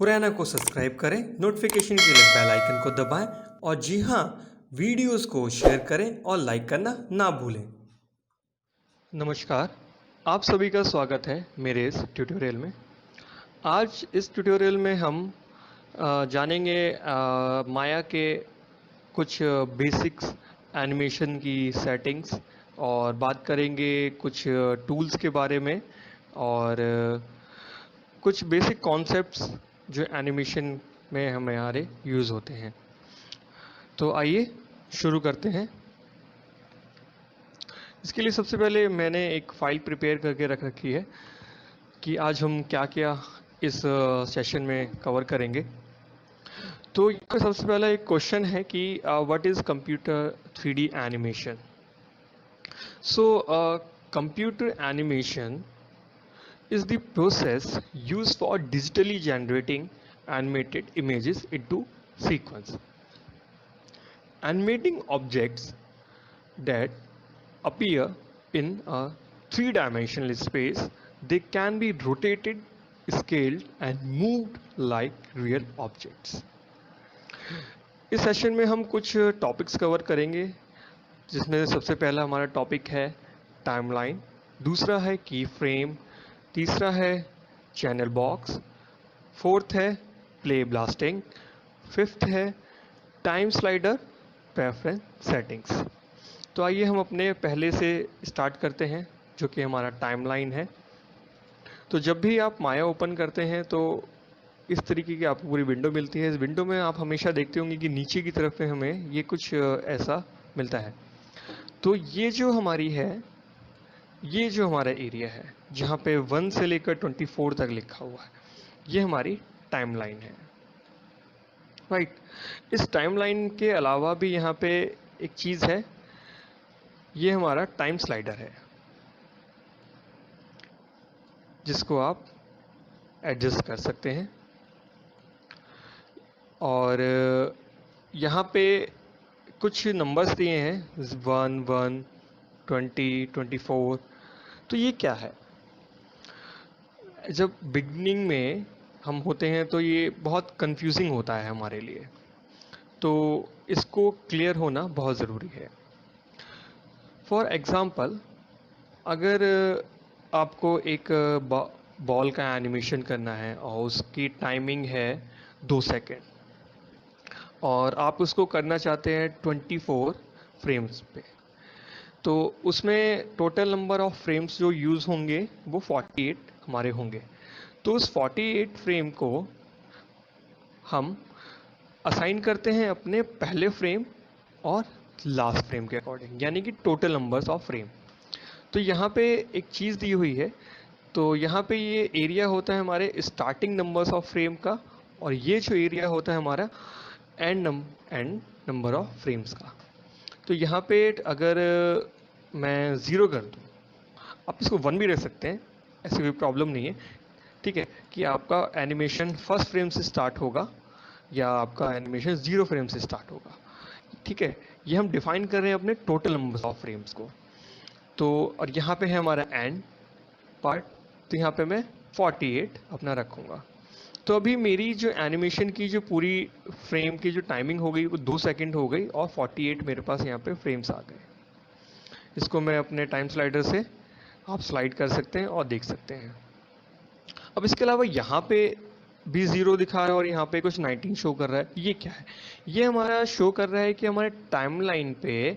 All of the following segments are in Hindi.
पुराना को सब्सक्राइब करें, नोटिफिकेशन के लिए बेल आइकन को दबाएं और जी हाँ, वीडियोस को शेयर करें और लाइक करना ना भूलें। नमस्कार, आप सभी का स्वागत है मेरे इस ट्यूटोरियल में। आज इस ट्यूटोरियल में हम जानेंगे माया के कुछ बेसिक्स एनिमेशन की सेटिंग्स और बात करेंगे कुछ टूल्स के बारे में और कुछ बेसिक कॉन्सेप्ट्स जो एनिमेशन में हमारे यूज़ होते हैं। तो आइए शुरू करते हैं। इसके लिए सबसे पहले मैंने एक फ़ाइल प्रिपेयर करके रख रखी है कि आज हम क्या क्या इस सेशन में कवर करेंगे। तो इसका सबसे पहला एक क्वेश्चन है कि what is computer 3D animation. So computer animation is the process used for digitally generating animated images into sequence. Animating objects that appear in a three-dimensional space, they can be rotated, scaled and moved like real objects. इस सेशन में हम कुछ टॉपिक्स कवर करेंगे जिसमें सबसे पहला हमारा टॉपिक है टाइमलाइन, दूसरा है की फ्रेम, तीसरा है चैनल बॉक्स, फोर्थ है प्ले ब्लास्टिंग, फिफ्थ है टाइम स्लाइडर प्रेफरेंस सेटिंग्स। तो आइए हम अपने पहले से स्टार्ट करते हैं जो कि हमारा टाइमलाइन है। तो जब भी आप माया ओपन करते हैं तो इस तरीके की आपको पूरी विंडो मिलती है। इस विंडो में आप हमेशा देखते होंगे कि नीचे की तरफ में हमें ये कुछ ऐसा मिलता है। तो ये जो हमारी है, ये जो हमारा एरिया है जहाँ पे 1 से लेकर 24 तक लिखा हुआ है, ये हमारी टाइमलाइन है, राइट। इस टाइमलाइन के अलावा भी यहाँ पे एक चीज़ है, ये हमारा टाइम स्लाइडर है जिसको आप एडजस्ट कर सकते हैं। और यहाँ पे कुछ नंबर्स दिए हैं 1, 1, 20, 24। तो ये क्या है? जब बिगनिंग में हम होते हैं तो ये बहुत कंफ्यूजिंग होता है हमारे लिए, तो इसको क्लियर होना बहुत ज़रूरी है। फॉर एग्ज़ाम्पल, अगर आपको एक बॉल का एनिमेशन करना है और उसकी टाइमिंग है 2 सेकेंड और आप उसको करना चाहते हैं 24 फ्रेम्स पे, तो उसमें टोटल नंबर ऑफ फ्रेम्स जो यूज़ होंगे वो 48 हमारे होंगे। तो उस 48 फ्रेम को हम असाइन करते हैं अपने पहले फ्रेम और लास्ट फ्रेम के अकॉर्डिंग, यानी कि टोटल नंबर्स ऑफ फ्रेम। तो यहाँ पे एक चीज़ दी हुई है, तो यहाँ पे ये एरिया होता है हमारे स्टार्टिंग नंबर्स ऑफ फ्रेम का और ये जो एरिया होता है हमारा एंड नंबर ऑफ फ्रेम्स का। तो यहाँ पे अगर मैं 0 कर दूँ, आप इसको 1 भी रख सकते हैं, ऐसी कोई प्रॉब्लम नहीं है, ठीक है, कि आपका एनिमेशन फर्स्ट फ्रेम से स्टार्ट होगा या आपका एनिमेशन 0 फ्रेम से स्टार्ट होगा, ठीक है। ये हम डिफाइन कर रहे हैं अपने टोटल नंबर ऑफ फ्रेम्स को। तो और यहाँ पे है हमारा एंड पार्ट, तो यहाँ पे मैं 48 अपना रखूँगा। तो अभी मेरी जो एनिमेशन की जो पूरी फ्रेम की जो टाइमिंग हो गई वो 2 सेकंड हो गई और 48 मेरे पास यहाँ पे फ्रेम्स आ गए। इसको मैं अपने टाइम स्लाइडर से आप स्लाइड कर सकते हैं और देख सकते हैं। अब इसके अलावा यहाँ पे भी 0 दिखा रहा है और यहाँ पे कुछ 19 शो कर रहा है, ये क्या है? ये हमारा शो कर रहा है कि हमारे टाइमलाइन पे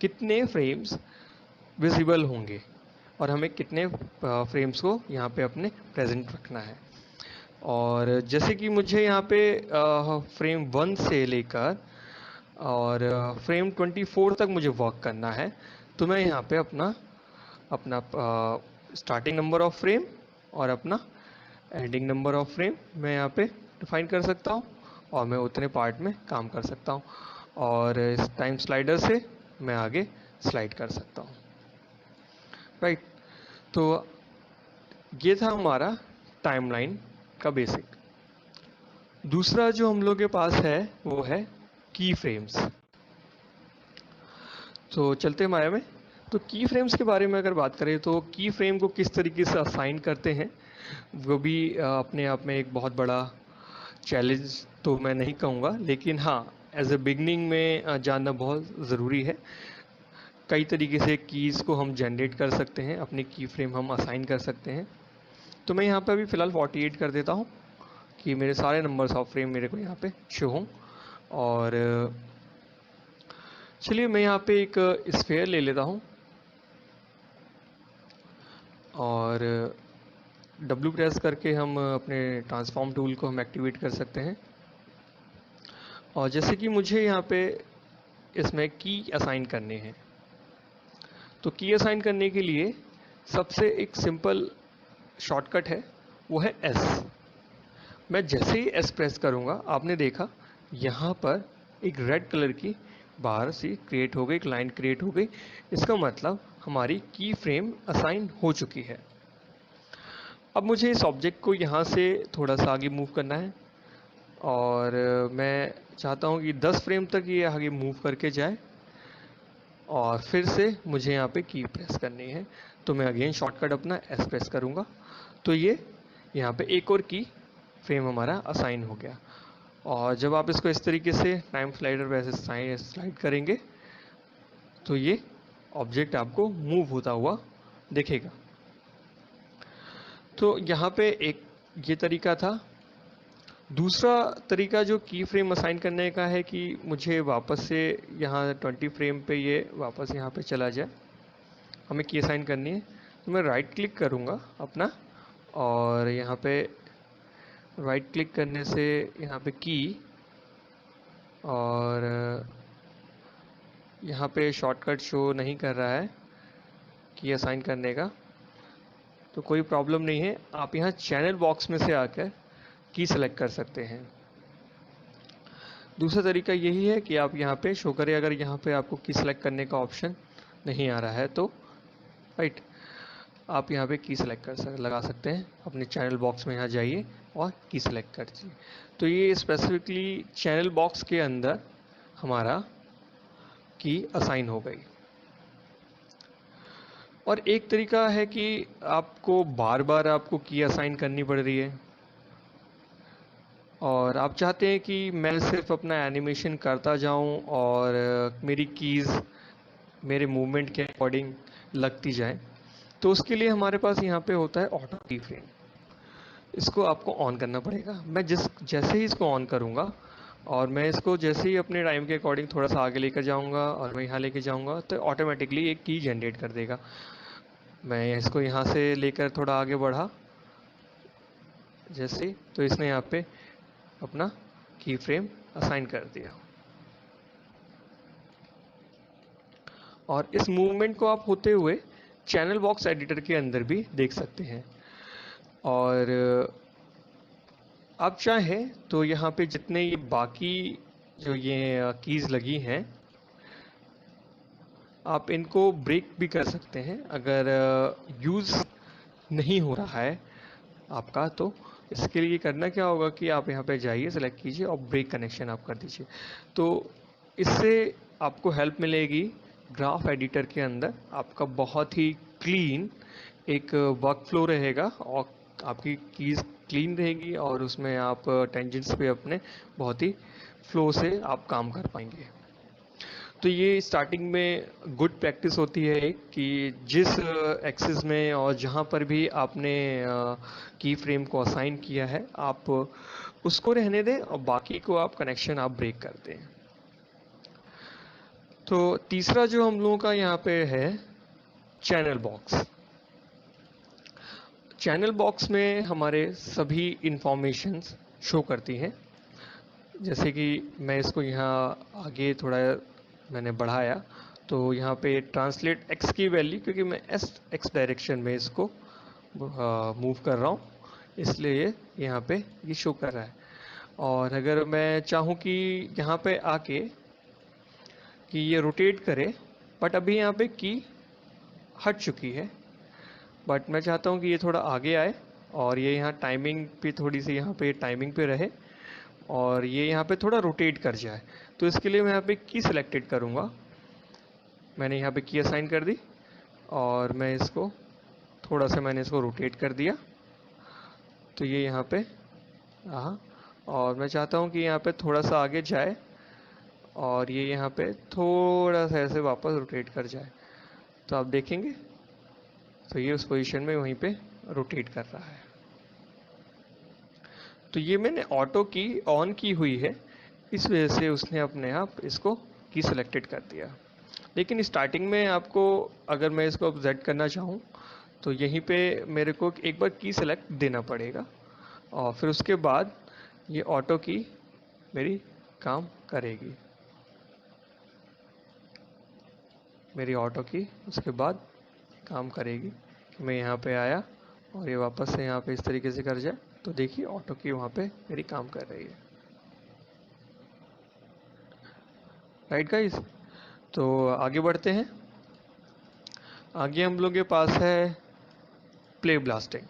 कितने फ्रेम्स विजिबल होंगे और हमें कितने फ्रेम्स को यहाँ पे अपने प्रेजेंट रखना है। और जैसे कि मुझे यहाँ पे फ्रेम 1 से लेकर और फ्रेम 24 तक मुझे वर्क करना है, तो मैं यहाँ पे अपना स्टार्टिंग नंबर ऑफ फ्रेम और अपना एंडिंग नंबर ऑफ फ्रेम मैं यहाँ पे डिफाइन कर सकता हूँ और मैं उतने पार्ट में काम कर सकता हूँ और इस टाइम स्लाइडर से मैं आगे स्लाइड कर सकता हूँ, राइट। तो ये था हमारा टाइमलाइन का बेसिक। दूसरा जो हम लोग के पास है वो है की फ्रेम्स। तो चलते हैं माया में। तो की फ्रेम्स के बारे में अगर बात करें तो की फ्रेम को किस तरीके से असाइन करते हैं वो भी अपने आप में एक बहुत बड़ा चैलेंज तो मैं नहीं कहूँगा, लेकिन हाँ, एज ए बिगनिंग में जानना बहुत ज़रूरी है। कई तरीके से कीज़ को हम जनरेट कर सकते हैं, अपनी की फ्रेम हम असाइन कर सकते हैं। तो मैं यहाँ पे अभी फ़िलहाल 48 कर देता हूँ कि मेरे सारे नंबर्स ऑफ फ्रेम मेरे को यहाँ पे शो हों। और चलिए मैं यहाँ पे एक स्फेयर ले लेता हूँ और W प्रेस करके हम अपने ट्रांसफॉर्म टूल को हम एक्टिवेट कर सकते हैं। और जैसे कि मुझे यहाँ पे इसमें की असाइन करने हैं, तो की असाइन करने के लिए सबसे एक सिंपल शॉर्टकट है, वो है S। मैं जैसे ही S प्रेस करूँगा, आपने देखा यहाँ पर एक रेड कलर की बाहर से क्रिएट हो गई, एक लाइन क्रिएट हो गई। इसका मतलब हमारी की फ्रेम असाइन हो चुकी है। अब मुझे इस ऑब्जेक्ट को यहाँ से थोड़ा सा आगे मूव करना है और मैं चाहता हूँ कि 10 फ्रेम तक ये आगे मूव करके जाए और फिर से मुझे यहाँ पे की प्रेस करनी है। तो मैं अगेन शॉर्टकट अपना S प्रेस करूँगा, तो ये यहाँ पे एक और की फ्रेम हमारा असाइन हो गया। और जब आप इसको इस तरीके से टाइम स्लाइडर वैसे स्लाइड करेंगे तो ये ऑब्जेक्ट आपको मूव होता हुआ दिखेगा। तो यहाँ पे एक ये तरीका था। दूसरा तरीका जो की फ्रेम असाइन करने का है कि मुझे वापस से यहाँ 20 फ्रेम पे ये वापस यहाँ पे चला जाए, हमें की असाइन करनी है। तो मैं राइट क्लिक करूँगा अपना और यहाँ पे राइट क्लिक करने से यहाँ पे की, और यहाँ पे शॉर्टकट शो नहीं कर रहा है की असाइन करने का, तो कोई प्रॉब्लम नहीं है। आप यहाँ चैनल बॉक्स में से आकर की सेलेक्ट कर सकते हैं। दूसरा तरीका यही है कि आप यहाँ पे शो करें, अगर यहाँ पे आपको की सेलेक्ट करने का ऑप्शन नहीं आ रहा है तो राइट, आप यहाँ पे की सेलेक्ट लगा सकते हैं। अपने चैनल बॉक्स में यहाँ जाइए और की सेलेक्ट कर दीजिए। तो ये स्पेसिफिकली चैनल बॉक्स के अंदर हमारा की असाइन हो गई। और एक तरीका है कि आपको बार बार आपको की असाइन करनी पड़ रही है और आप चाहते हैं कि मैं सिर्फ अपना एनिमेशन करता जाऊं और मेरी कीज़ मेरे मूवमेंट के अकॉर्डिंग लगती जाए। तो उसके लिए हमारे पास यहाँ पे होता है ऑटो की फ्रेम। इसको आपको ऑन करना पड़ेगा। मैं जैसे ही इसको ऑन करूँगा और मैं इसको जैसे ही अपने टाइम के अकॉर्डिंग थोड़ा सा आगे लेकर जाऊँगा और मैं यहाँ लेके जाऊँगा तो ऑटोमेटिकली एक की जनरेट कर देगा। मैं इसको यहाँ से लेकर थोड़ा आगे बढ़ा जैसे, तो इसने यहाँ पे अपना की फ्रेम असाइन कर दिया। और इस मूवमेंट को आप होते हुए चैनल बॉक्स एडिटर के अंदर भी देख सकते हैं। और आप चाहें तो यहाँ पे जितने ये बाकी जो ये कीज़ लगी हैं, आप इनको ब्रेक भी कर सकते हैं। अगर यूज़ नहीं हो रहा है आपका, तो इसके लिए करना क्या होगा कि आप यहाँ पे जाइए, सेलेक्ट कीजिए और ब्रेक कनेक्शन आप कर दीजिए। तो इससे आपको हेल्प मिलेगी ग्राफ एडिटर के अंदर। आपका बहुत ही क्लीन एक वर्क फ्लो रहेगा और आपकी कीज़ क्लीन रहेगी और उसमें आप टेंजेंट्स पे अपने बहुत ही फ्लो से आप काम कर पाएंगे। तो ये स्टार्टिंग में गुड प्रैक्टिस होती है एक कि जिस एक्सिस में और जहाँ पर भी आपने की फ्रेम को असाइन किया है आप उसको रहने दें और बाकी को आप कनेक्शन आप ब्रेक कर दें। तो तीसरा जो हम लोगों का यहाँ पे है चैनल बॉक्स। चैनल बॉक्स में हमारे सभी इंफॉर्मेशंस शो करती हैं। जैसे कि मैं इसको यहाँ आगे थोड़ा मैंने बढ़ाया तो यहाँ पे ट्रांसलेट x की वैल्यू, क्योंकि मैं x डायरेक्शन में इसको मूव कर रहा हूँ इसलिए यहाँ पे ये शो कर रहा है। और अगर मैं चाहूँ कि यहाँ पे आके कि ये रोटेट करे, बट अभी यहाँ पे की हट चुकी है, बट मैं चाहता हूँ कि ये थोड़ा आगे आए और ये यहाँ टाइमिंग पे थोड़ी सी यहाँ पे टाइमिंग पे रहे और ये यहाँ पे थोड़ा रोटेट कर जाए। तो इसके लिए मैं यहाँ पे की सिलेक्टेड करूँगा। मैंने यहाँ पे की असाइन कर दी और मैं इसको थोड़ा सा मैंने इसको रोटेट कर दिया तो ये यहाँ पे और मैं चाहता हूँ कि यहाँ पे थोड़ा सा आगे जाए और ये यहाँ पे थोड़ा सा ऐसे वापस रोटेट कर जाए। तो आप देखेंगे तो ये उस पोजीशन में वहीं पे रोटेट कर रहा है। तो ये मैंने ऑटो की ऑन की हुई है, इस वजह से उसने अपने आप इसको की सिलेक्टेड कर दिया। लेकिन स्टार्टिंग में आपको, अगर मैं इसको अब Z करना चाहूँ तो यहीं पे मेरे को एक बार की सिलेक्ट देना पड़ेगा और फिर उसके बाद ये ऑटो की मेरी काम करेगी, मेरी ऑटो की उसके बाद काम करेगी कि मैं यहाँ पे आया और ये वापस से यहाँ पे इस तरीके से कर जाए। तो देखिए ऑटो की वहाँ पे मेरी काम कर रही है। राइट गाइस, तो आगे बढ़ते हैं। आगे हम लोग के पास है प्ले ब्लास्टिंग।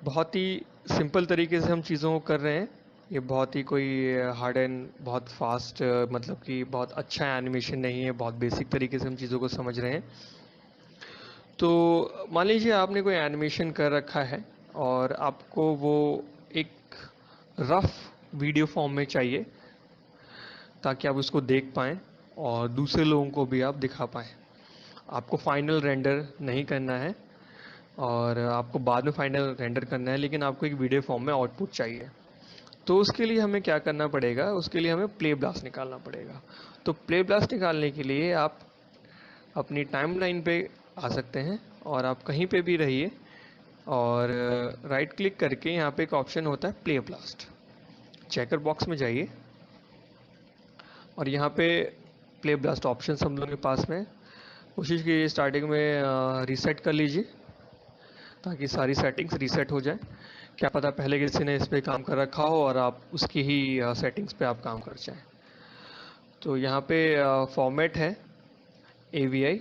बहुत ही सिंपल तरीके से हम चीज़ों को कर रहे हैं। ये बहुत ही कोई हार्ड एंड बहुत फास्ट, मतलब कि बहुत अच्छा एनिमेशन नहीं है, बहुत बेसिक तरीके से हम चीज़ों को समझ रहे हैं। तो मान लीजिए आपने कोई एनिमेशन कर रखा है और आपको वो एक रफ वीडियो फॉर्म में चाहिए ताकि आप उसको देख पाएँ और दूसरे लोगों को भी आप दिखा पाएँ। आपको फाइनल रेंडर नहीं करना है और आपको बाद में फाइनल रेंडर करना है, लेकिन आपको एक वीडियो फॉर्म में आउटपुट चाहिए। तो उसके लिए हमें क्या करना पड़ेगा, उसके लिए हमें प्ले ब्लास्ट निकालना पड़ेगा। तो प्ले ब्लास्ट निकालने के लिए आप अपनी टाइमलाइन पे आ सकते हैं और आप कहीं पे भी रहिए और राइट क्लिक करके यहाँ पे एक ऑप्शन होता है प्ले ब्लास्ट, चेकर बॉक्स में जाइए और यहाँ पे प्ले ब्लास्ट ऑप्शन हम लोगों के पास में। कोशिश कीजिए स्टार्टिंग में रीसेट कर लीजिए ताकि सारी सेटिंग्स रीसेट हो जाए। क्या पता पहले किसी ने इस पे काम कर रखा हो और आप उसकी ही सेटिंग्स पे आप काम कर जाएं। तो यहाँ पे फॉर्मेट है AVI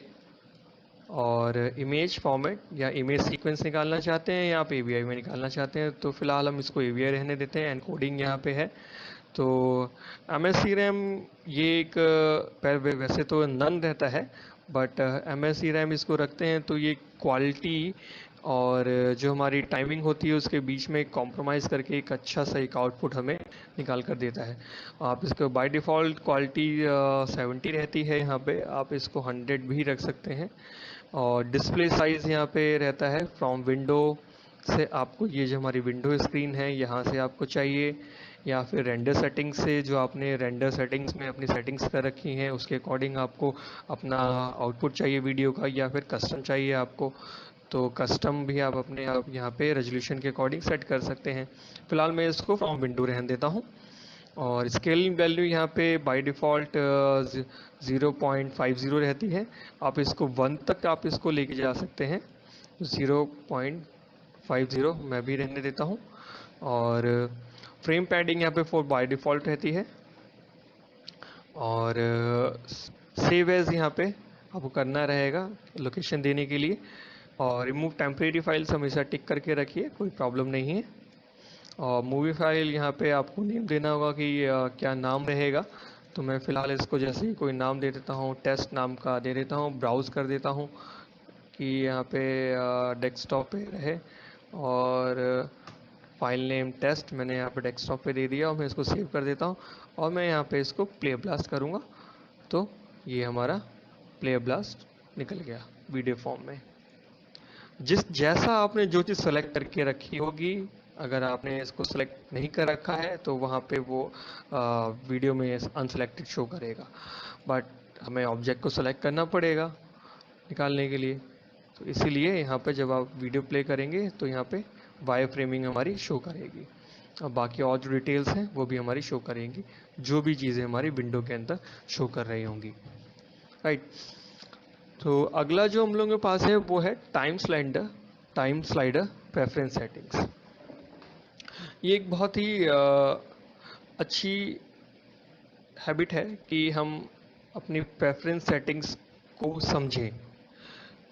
और इमेज फॉर्मेट या इमेज सीक्वेंस निकालना चाहते हैं या आप AVI में निकालना चाहते हैं। तो फिलहाल हम इसको AVI रहने देते हैं। एनकोडिंग यहाँ पे है। तो MSC रैम ये एक वैसे तो नन रहता है, बट MSC रैम इसको रखते हैं तो ये क्वालिटी और जो हमारी टाइमिंग होती है उसके बीच में कॉम्प्रोमाइज़ करके एक अच्छा सा एक आउटपुट हमें निकाल कर देता है। आप इसको बाय डिफ़ॉल्ट क्वालिटी 70 रहती है, यहाँ पे आप इसको 100 भी रख सकते हैं। और डिस्प्ले साइज़ यहाँ पे रहता है फ्रॉम विंडो से, आपको ये जो हमारी विंडो स्क्रीन है यहाँ से आपको चाहिए, या फिर रेंडर सेटिंग्स से जो आपने रेंडर सेटिंग्स में अपनी सेटिंग्स कर रखी हैं उसके अकॉर्डिंग आपको अपना आउटपुट चाहिए वीडियो का, या फिर कस्टम चाहिए आपको। तो कस्टम भी आप अपने आप यहाँ पे रेजोल्यूशन के अकॉर्डिंग सेट कर सकते हैं। फिलहाल मैं इसको फ्रॉम विंडो रहने देता हूँ। और स्केलिंग वैल्यू यहाँ पे बाय डिफ़ॉल्ट 0.50 रहती है। आप इसको 1 तक आप इसको लेके जा सकते हैं। 0.50 मैं भी रहने देता हूँ। और फ्रेम पैडिंग यहाँ पे 4 बाय डिफ़ॉल्ट रहती है। और सेव एज यहाँ पे आपको करना रहेगा लोकेशन देने के लिए। और रिमूव टेम्परेरी फाइल्स हमेशा टिक करके रखिए, कोई प्रॉब्लम नहीं है। और मूवी फाइल यहाँ पे आपको नेम देना होगा कि क्या नाम रहेगा। तो मैं फ़िलहाल इसको जैसे ही कोई नाम दे देता हूँ, टेस्ट नाम का दे देता हूँ, ब्राउज़ कर देता हूँ कि यहाँ पे डेस्कटॉप पे रहे। और फाइल नेम टेस्ट मैंने यहाँ पे डेस्कटॉप पे दे दिया और मैं इसको सेव कर देता हूँ और मैं यहाँ पे इसको प्ले ब्लास्ट करूँगा। तो ये हमारा प्ले ब्लास्ट निकल गया वीडियो फॉर्म में। जैसा आपने जो चीज़ सेलेक्ट करके रखी होगी, अगर आपने इसको सेलेक्ट नहीं कर रखा है तो वहाँ पे वो वीडियो में अनसेलेक्टेड शो करेगा। बट हमें ऑब्जेक्ट को सेलेक्ट करना पड़ेगा निकालने के लिए। तो इसीलिए यहाँ पे जब आप वीडियो प्ले करेंगे तो यहाँ पे वायर फ्रेमिंग हमारी शो करेगी और बाकी और जो डिटेल्स हैं वो भी हमारी शो करेंगी, जो भी चीज़ें हमारी विंडो के अंदर शो कर रही होंगी। राइट। तो अगला जो हम लोगों के पास है वो है टाइम स्लाइडर प्रेफरेंस सेटिंग्स। ये एक बहुत ही अच्छी हैबिट है कि हम अपनी प्रेफरेंस सेटिंग्स को समझें।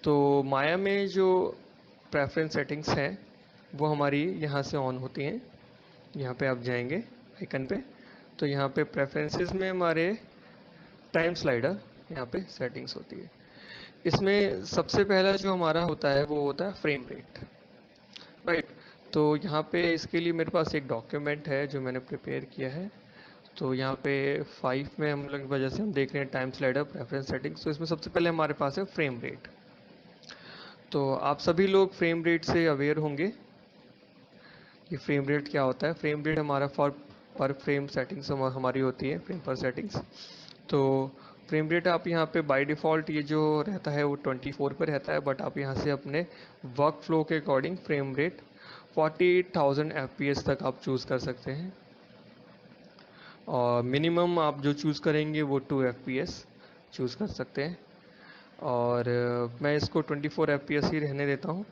तो माया में जो प्रेफरेंस सेटिंग्स हैं वो हमारी यहाँ से ऑन होती हैं। यहाँ पे आप जाएंगे आइकन पे, तो यहाँ पे प्रेफरेंसेस में हमारे टाइम स्लाइडर यहाँ पे सेटिंग्स होती है। इसमें सबसे पहला जो हमारा होता है वो होता है फ्रेम रेट। राइट। तो यहाँ पे इसके लिए मेरे पास एक डॉक्यूमेंट है जो मैंने प्रिपेयर किया है। तो यहाँ पे 5 में हम लोग वजह से हम देख रहे हैं टाइम स्लाइडर प्रेफरेंस सेटिंग्स। तो इसमें सबसे पहले हमारे पास है फ्रेम रेट। तो आप सभी लोग फ्रेम रेट से अवेयर होंगे कि फ्रेम रेट क्या होता है। फ्रेम रेट हमारा फॉर पर फ्रेम सेटिंग्स हमारी होती है, फ्रेम पर सेटिंग्स। तो फ्रेम रेट आप यहाँ पे बाय डिफ़ॉल्ट ये जो रहता है वो 24 पर रहता है, बट आप यहाँ से अपने वर्क फ्लो के अकॉर्डिंग फ्रेम रेट 48,000 FPS तक आप चूज़ कर सकते हैं। और मिनिमम आप जो चूज़ करेंगे वो 2 FPS चूज़ कर सकते हैं। और मैं इसको 24 FPS ही रहने देता हूँ।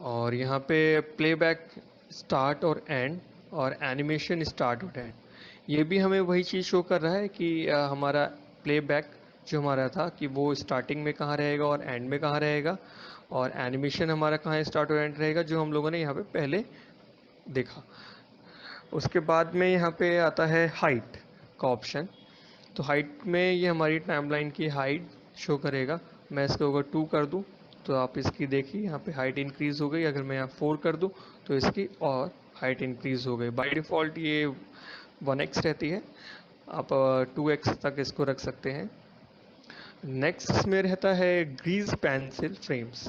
और यहाँ पे प्लेबैक स्टार्ट और एंड और एनिमेशन स्टार्ट और एंड, ये भी हमें वही चीज़ शो कर रहा है कि हमारा प्लेबैक जो हमारा था कि वो स्टार्टिंग में कहाँ रहेगा और एंड में कहाँ रहेगा, और एनिमेशन हमारा कहाँ स्टार्ट और एंड रहेगा, जो हम लोगों ने यहाँ पे पहले देखा। उसके बाद में यहाँ पे आता है हाइट का ऑप्शन। तो हाइट में ये हमारी टाइमलाइन की हाइट शो करेगा। मैं इसको अगर 2 कर दूँ तो आप इसकी देखिए यहाँ पे हाइट इंक्रीज़ हो गई। अगर मैं यहाँ 4 कर दूँ तो इसकी और हाइट इंक्रीज़ हो गई। बाय डिफ़ॉल्ट ये 1x रहती है, आप 2x तक इसको रख सकते हैं। नेक्स्ट इसमें रहता है ग्रीज पेंसिल फ्रेम्स।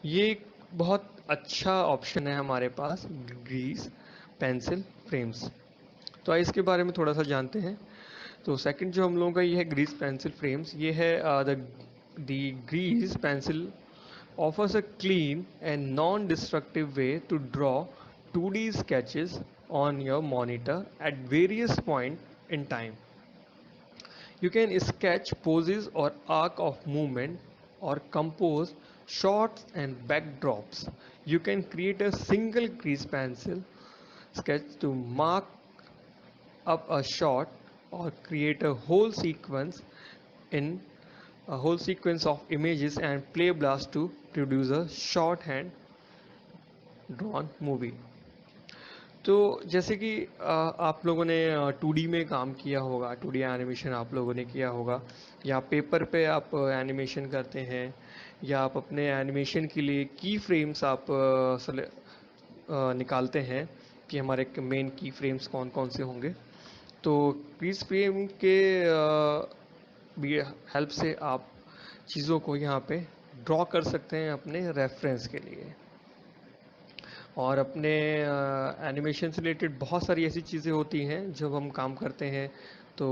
ये एक बहुत अच्छा ऑप्शन है हमारे पास, ग्रीज पेंसिल फ्रेम्स। तो आइए इसके बारे में थोड़ा सा जानते हैं। तो सेकंड जो हम लोगों का ये है ग्रीज पेंसिल फ्रेम्स। ये है the grease pencil offers a clean and non-destructive way to draw 2D sketches on your monitor at various points in time. You can sketch poses or arc of movement or compose shots and backdrops. You can create a single grease pencil sketch to mark up a shot or create in a whole sequence of images and play blast to produce a shorthand drawn movie. तो जैसे कि आप लोगों ने 2D में काम किया होगा, 2D एनिमेशन आप लोगों ने किया होगा, या पेपर पे आप एनिमेशन करते हैं, या आप अपने एनिमेशन के लिए की फ्रेम्स आप निकालते हैं कि हमारे मेन की फ्रेम्स कौन कौन से होंगे। तो क्रीज फ्रेम के भी हेल्प से आप चीज़ों को यहाँ पे ड्रॉ कर सकते हैं अपने रेफरेंस के लिए। और अपने एनिमेशन से रिलेटेड बहुत सारी ऐसी चीज़ें होती हैं जब हम काम करते हैं तो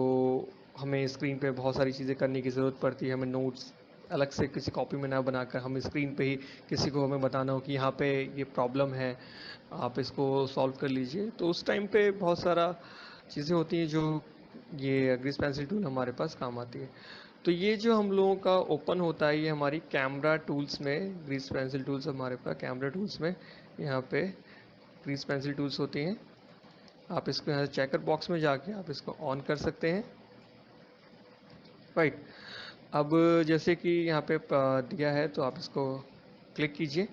हमें स्क्रीन पे बहुत सारी चीज़ें करने की ज़रूरत पड़ती है। हमें नोट्स अलग से किसी कॉपी में ना बनाकर हम स्क्रीन पे ही किसी को हमें बताना हो कि यहाँ पे ये प्रॉब्लम है, आप इसको सॉल्व कर लीजिए। तो उस टाइम पे बहुत सारा चीज़ें होती हैं जो ये ग्रीस पेंसिल टूल हमारे पास काम आती है। तो ये जो हम लोगों का ओपन होता है ये हमारी कैमरा टूल्स में, ग्रीस पेंसिल टूल्स हमारे पास कैमरा टूल्स में यहाँ पे ग्रीस पेंसिल टूल्स होती हैं। आप इसको यहाँ चेकर बॉक्स में जाके आप इसको ऑन कर सकते हैं। राइट, अब जैसे कि यहाँ पे दिया है तो आप इसको क्लिक कीजिए,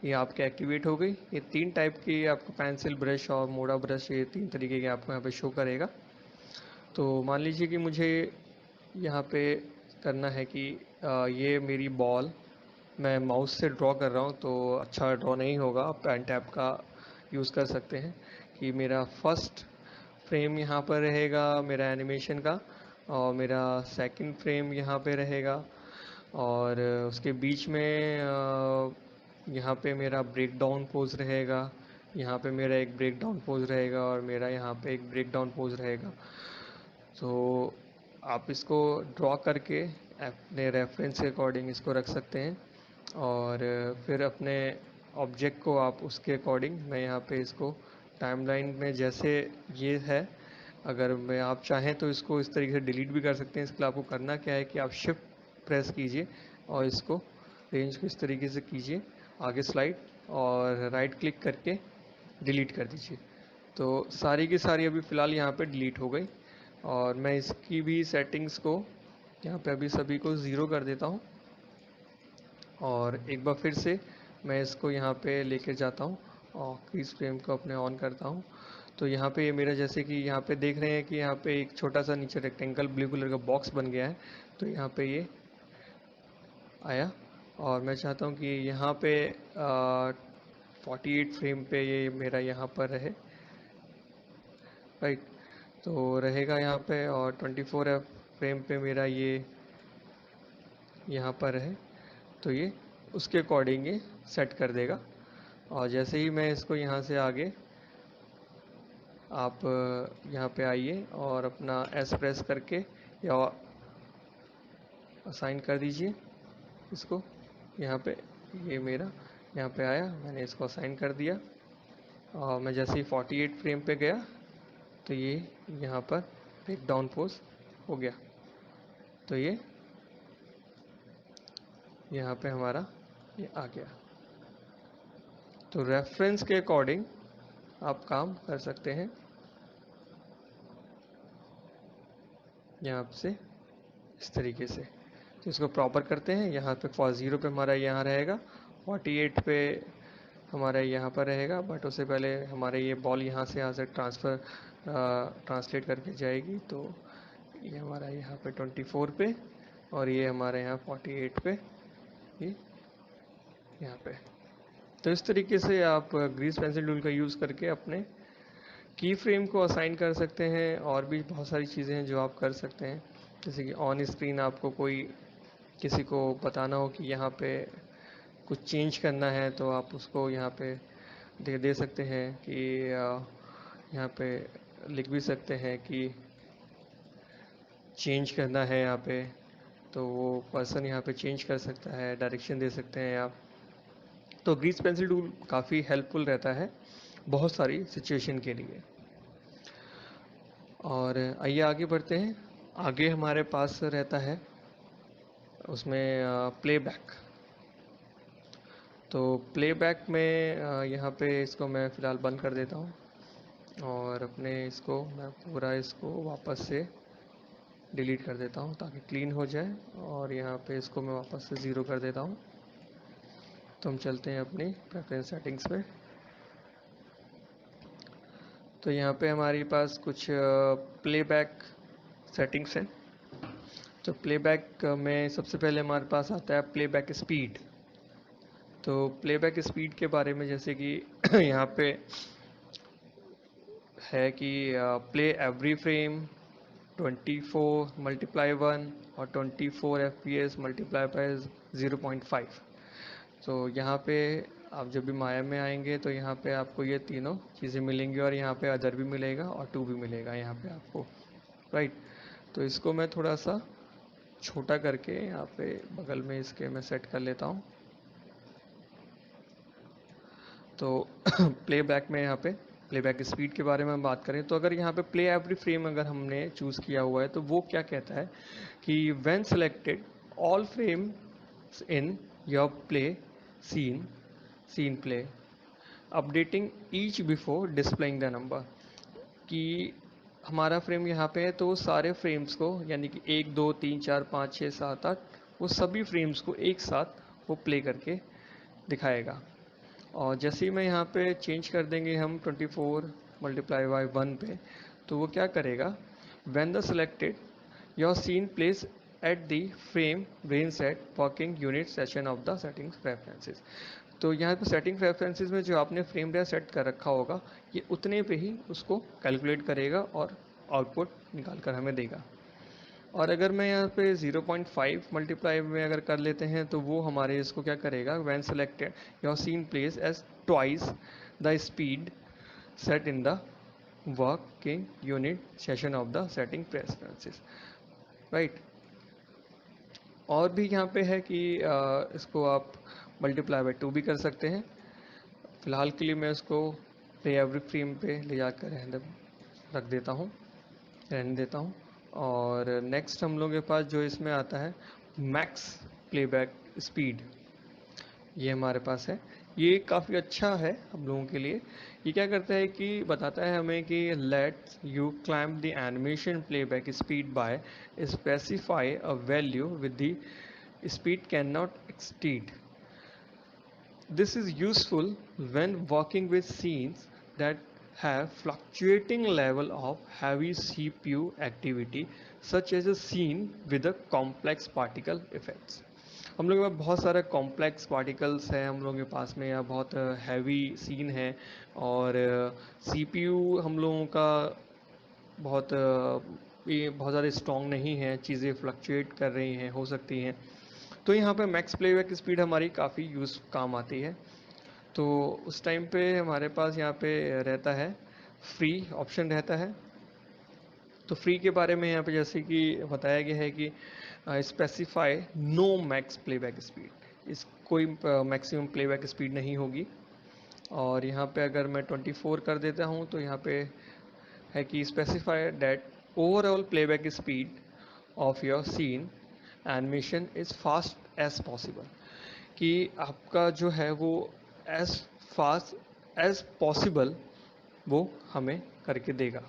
ये आपके एक्टिवेट हो गई। ये 3 टाइप की आपको पेंसिल, ब्रश और मोड़ा ब्रश, ये 3 तरीके के आपको यहाँ पे शो करेगा। तो मान लीजिए कि मुझे यहाँ पे करना है कि ये मेरी बॉल मैं माउस से ड्रॉ कर रहा हूँ तो अच्छा ड्रॉ नहीं होगा, पेन टैप का यूज़ कर सकते हैं कि मेरा फर्स्ट फ्रेम यहाँ पर रहेगा मेरा एनिमेशन का, और मेरा सेकंड फ्रेम यहाँ पे रहेगा, और उसके बीच में यहाँ पे मेरा ब्रेक डाउन पोज रहेगा, यहाँ पे मेरा एक ब्रेक डाउन पोज रहेगा, और मेरा यहाँ पे एक ब्रेक डाउन पोज रहेगा। तो आप इसको ड्रॉ करके अपने रेफरेंस के अकॉर्डिंग इसको रख सकते हैं, और फिर अपने ऑब्जेक्ट को आप उसके अकॉर्डिंग, मैं यहाँ पे इसको टाइमलाइन में जैसे ये है, अगर मैं आप चाहें तो इसको इस तरीके से डिलीट भी कर सकते हैं। इसके लिए आपको करना क्या है कि आप शिफ्ट प्रेस कीजिए और इसको रेंज को इस तरीके से कीजिए आगे स्लाइड, और राइट क्लिक करके डिलीट कर दीजिए। तो सारी की सारी अभी फ़िलहाल यहाँ पे डिलीट हो गई। और मैं इसकी भी सेटिंग्स को यहाँ पे अभी सभी को 0 कर देता हूँ, और एक बार फिर से मैं इसको यहाँ पे लेके जाता हूँ और क्रीज फ्रेम को अपने ऑन करता हूँ। तो यहाँ पे ये मेरा, जैसे कि यहाँ पे देख रहे हैं कि यहाँ पे एक छोटा सा नीचे रेक्टेंगल ब्लू कलर का बॉक्स बन गया है। तो यहाँ पे ये आया, और मैं चाहता हूँ कि यहाँ पे 48 फ्रेम पे ये मेरा यहाँ पर रहे, राइट, तो रहेगा यहाँ पे, और 24 फ्रेम पे मेरा ये यहाँ पर है, तो ये उसके अकॉर्डिंग ये सेट कर देगा। और जैसे ही मैं इसको यहाँ से आगे, आप यहाँ पे आइए और अपना एस प्रेस करके या असाइन कर दीजिए इसको यहाँ पे। ये मेरा यहाँ पे आया, मैंने इसको असाइन कर दिया, और मैं जैसे ही 48 फ्रेम पे गया तो ये यहाँ पर ब्रेक डाउन पोज हो गया। तो ये यहाँ पे हमारा ये आ गया। तो रेफरेंस के अकॉर्डिंग आप काम कर सकते हैं यहाँ से इस तरीके से। तो इसको प्रॉपर करते हैं। यहाँ पे फॉर 0 पे हमारा यहाँ रहेगा, 48 पे हमारा यहाँ पर रहेगा, बट उससे पहले हमारे ये बॉल यहाँ से ट्रांसलेट करके जाएगी। तो ये हमारा यहाँ पे 24 पे, और ये हमारे यहाँ 48 पे, ये यहाँ पे। तो इस तरीके से आप ग्रीस पेंसिल टूल का यूज़ करके अपने की फ्रेम को असाइन कर सकते हैं। और भी बहुत सारी चीज़ें हैं जो आप कर सकते हैं, जैसे कि ऑन स्क्रीन आपको किसी को बताना हो कि यहाँ पे कुछ चेंज करना है, तो आप उसको यहाँ पे दे सकते हैं कि यहाँ पे लिख भी सकते हैं कि चेंज करना है यहाँ पे, तो वो पर्सन यहाँ पे चेंज कर सकता है, डायरेक्शन दे सकते हैं आप। तो ग्रीस पेंसिल टूल काफ़ी हेल्पफुल रहता है बहुत सारी सिचुएशन के लिए। और आइए आगे बढ़ते हैं। आगे हमारे पास रहता है उसमें प्लेबैक। तो प्लेबैक में यहाँ पे इसको मैं फ़िलहाल बंद कर देता हूँ, और अपने इसको मैं पूरा इसको वापस से डिलीट कर देता हूँ ताकि क्लीन हो जाए, और यहाँ पे इसको मैं वापस से 0 कर देता हूँ। तो हम चलते हैं अपनी प्रेफरेंस सेटिंग्स पे। तो यहाँ पे हमारे पास कुछ प्लेबैक सेटिंग्स हैं। तो प्लेबैक में सबसे पहले हमारे पास आता है प्लेबैक स्पीड। तो प्लेबैक स्पीड के बारे में जैसे कि यहाँ पे है कि प्ले एवरी फ्रेम 24 × 1 और 24 FPS मल्टीप्लाई बाय 0.5। तो यहाँ पे आप जब भी माया में आएंगे तो यहाँ पे आपको ये तीनों चीज़ें मिलेंगी, और यहाँ पे अदर भी मिलेगा और 2 भी मिलेगा यहाँ पे आपको, राइट। तो इसको मैं थोड़ा सा छोटा करके यहाँ पे बगल में इसके मैं सेट कर लेता हूँ। तो प्लेबैक में यहाँ पे प्लेबैक स्पीड के बारे में हम बात करें, तो अगर यहाँ पे प्ले एवरी फ्रेम अगर हमने चूज़ किया हुआ है, तो वो क्या कहता है कि when selected all frames in your play scene play updating each before displaying the number. कि हमारा फ्रेम यहाँ पे है, तो सारे फ्रेम्स को यानी कि 1 2 3 4 5 6 7 8 वो सभी फ्रेम्स को एक साथ वो प्ले करके दिखाएगा। और जैसे ही मैं यहाँ पे चेंज कर देंगे हम 24 × 1 पे, तो वो क्या करेगा, when the selected your scene place at the frame range set working unit session of the settings preferences. तो यहाँ पे सेटिंग प्रेफरेंसेस में जो आपने फ्रेम रेट सेट कर रखा होगा, ये उतने पे ही उसको कैलकुलेट करेगा और आउटपुट निकाल कर हमें देगा। और अगर मैं यहाँ पे 0.5 मल्टीप्लाई में अगर कर लेते हैं, तो वो हमारे इसको क्या करेगा, when selected your scene place as twice the speed set in the working unit session of the setting preferences, right. और भी यहाँ पे है कि इसको आप मल्टीप्लाई बाय 2 भी कर सकते हैं। फिलहाल के लिए मैं इसको प्ले एवरी फ्रेम पे ले जाकर रहने देता हूँ। और नेक्स्ट हम लोगों के पास जो इसमें आता है मैक्स प्लेबैक स्पीड, ये हमारे पास है। ये काफ़ी अच्छा है हम लोगों के लिए। ये क्या करता है कि बताता है हमें कि let you climb the animation playback speed by specify a value with the speed can not exceed. This is useful when working with scenes that have fluctuating level of heavy CPU activity, such as a scene with a complex particle effects. हम लोग के पास बहुत सारे कॉम्प्लेक्स पार्टिकल्स हैं हम लोगों के पास में, या बहुत हैवी सीन है, और सीपीयू हम लोगों का बहुत ये बहुत ज़्यादा स्ट्रॉन्ग नहीं है, चीज़ें फ्लक्चुएट कर रही हैं, हो सकती हैं। तो यहाँ पे मैक्स प्लेबैक स्पीड हमारी काफ़ी यूज़ काम आती है। तो उस टाइम पे हमारे पास यहाँ पे रहता है फ्री ऑप्शन रहता है। तो फ्री के बारे में यहाँ पे जैसे कि बताया गया है कि specify no max playback speed, इस कोई मैक्सिमम प्लेबैक स्पीड नहीं होगी। और यहाँ पे अगर मैं 24 कर देता हूँ तो यहाँ पे है कि specify that overall playback speed of your scene animation is fast as possible, कि आपका जो है वो एज फास्ट एज पॉसिबल वो हमें करके देगा।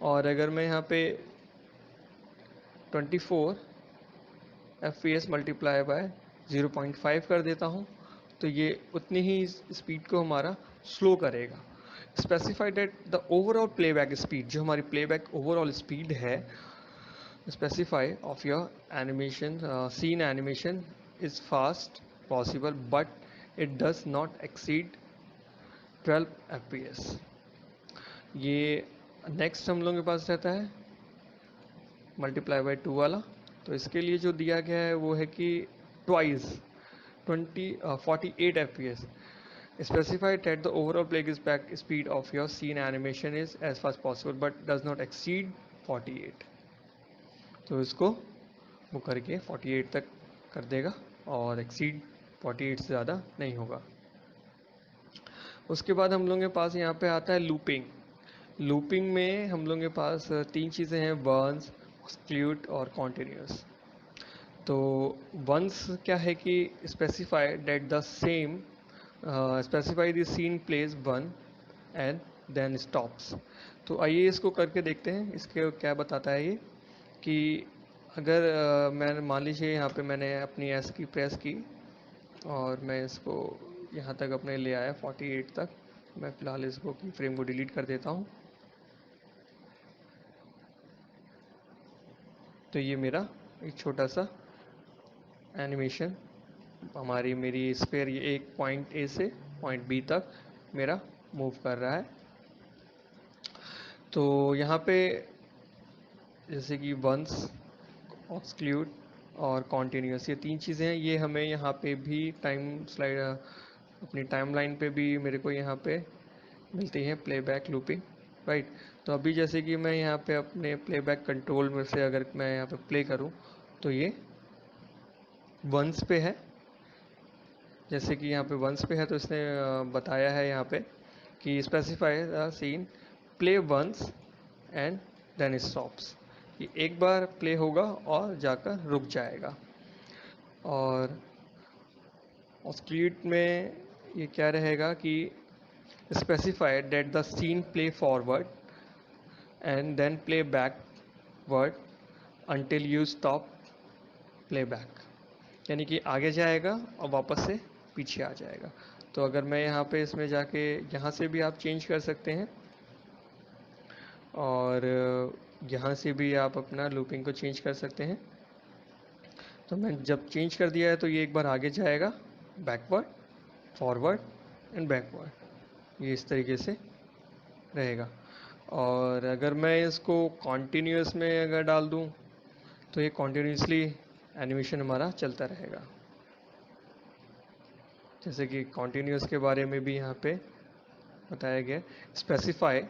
और अगर मैं यहाँ पे 24 FPS मल्टीप्लाई बाय 0.5 कर देता हूँ तो ये उतनी ही स्पीड को हमारा स्लो करेगा। Specified that the overall playback speed, जो हमारी प्लेबैक ओवरऑल स्पीड है, specify of your animation scene animation is fast possible but it does not exceed 12 fps। ये नेक्स्ट हम लोगों के पास रहता है मल्टीप्लाई बाय 2 वाला। तो इसके लिए जो दिया गया है वो है कि twice 48 fps। Specify that the overall playback speed of your scene animation is as fast possible but does not exceed 48। तो इसको वो करके 48 तक कर देगा और एक्सीड 48 से ज़्यादा नहीं होगा। उसके बाद हम लोगों के पास यहाँ पे आता है लूपिंग। लूपिंग में हम लोगों के पास तीन चीज़ें हैं, वंस, एक्सक्लूड और कॉन्टिन्यूस। तो वंस क्या है कि specify that the same specify the scene plays one and then stops. तो आइए इसको करके देखते हैं इसके क्या बताता है ये। कि अगर मैं मान लीजिए यहाँ पे मैंने अपनी एस की प्रेस की और मैं इसको यहाँ तक अपने ले आया 48 तक। मैं फ़िलहाल इसको की फ्रेम को डिलीट कर देता हूँ। तो ये मेरा एक छोटा सा एनिमेशन मेरी स्फीयर ये एक पॉइंट ए से पॉइंट बी तक मेरा मूव कर रहा है। तो यहाँ पे जैसे कि वंस, एक्सक्लूड और कॉन्टीन्यूस, ये तीन चीज़ें हैं। ये हमें यहाँ पे भी टाइम स्लाइड अपनी टाइमलाइन पे भी मेरे को यहाँ पे मिलती हैं प्लेबैक लूपिंग, राइट। तो अभी जैसे कि मैं यहाँ पे अपने प्लेबैक कंट्रोल में से अगर मैं यहाँ पे प्ले करूँ तो ये वंस पे है। जैसे कि यहाँ पे वंस पे है तो इसने बताया है यहाँ पे कि specify the scene play once and then stops, कि एक बार प्ले होगा और जाकर रुक जाएगा। और स्क्रीट में ये क्या रहेगा कि specify that the scene play forward and then play backward until you stop playback, यानी कि आगे जाएगा और वापस से पीछे आ जाएगा। तो अगर मैं यहाँ पे इसमें जाके यहाँ से भी आप चेंज कर सकते हैं और यहाँ से भी आप अपना लूपिंग को चेंज कर सकते हैं। तो मैं जब चेंज कर दिया है तो ये एक बार आगे जाएगा, बैकवर्ड, फॉरवर्ड एंड बैकवर्ड, ये इस तरीके से रहेगा। और अगर मैं इसको कॉन्टीन्यूस में अगर डाल दूँ तो ये कॉन्टीन्यूसली एनिमेशन हमारा चलता रहेगा। जैसे कि कॉन्टीन्यूस के बारे में भी यहाँ पे बताया गया, specify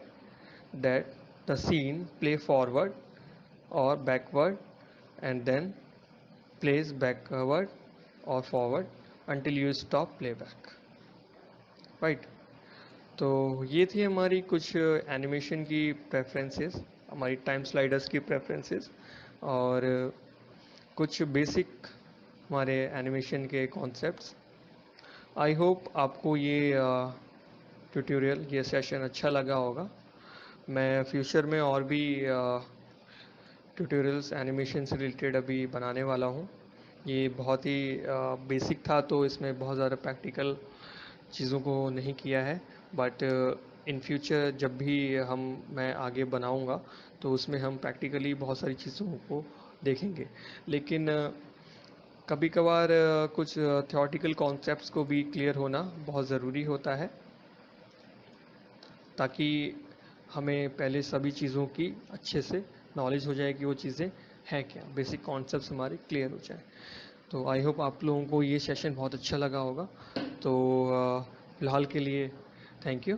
that the scene play forward और backward and then place backward और forward until you stop playback, right. तो ये थी हमारी कुछ एनिमेशन की प्रेफरेंसेस, हमारी टाइम स्लाइडर्स की प्रेफरेंसेस और कुछ बेसिक हमारे एनिमेशन के कॉन्सेप्ट्स। आई होप आपको ये ट्यूटोरियल, ये सेशन अच्छा लगा होगा। मैं फ्यूचर में और भी ट्यूटोरियल्स एनिमेशन से रिलेटेड अभी बनाने वाला हूँ। ये बहुत ही बेसिक था तो इसमें बहुत ज़्यादा प्रैक्टिकल चीज़ों को नहीं किया है, बट इन फ्यूचर जब भी मैं आगे बनाऊँगा तो उसमें हम प्रैक्टिकली बहुत सारी चीज़ों को देखेंगे। लेकिन कभी कभार कुछ थ्योरेटिकल कॉन्सेप्ट्स को भी क्लियर होना बहुत ज़रूरी होता है, ताकि हमें पहले सभी चीज़ों की अच्छे से नॉलेज हो जाए कि वो चीज़ें हैं क्या, बेसिक कॉन्सेप्ट्स हमारे क्लियर हो जाए। तो आई होप आप लोगों को ये सेशन बहुत अच्छा लगा होगा। तो फिलहाल के लिए थैंक यू।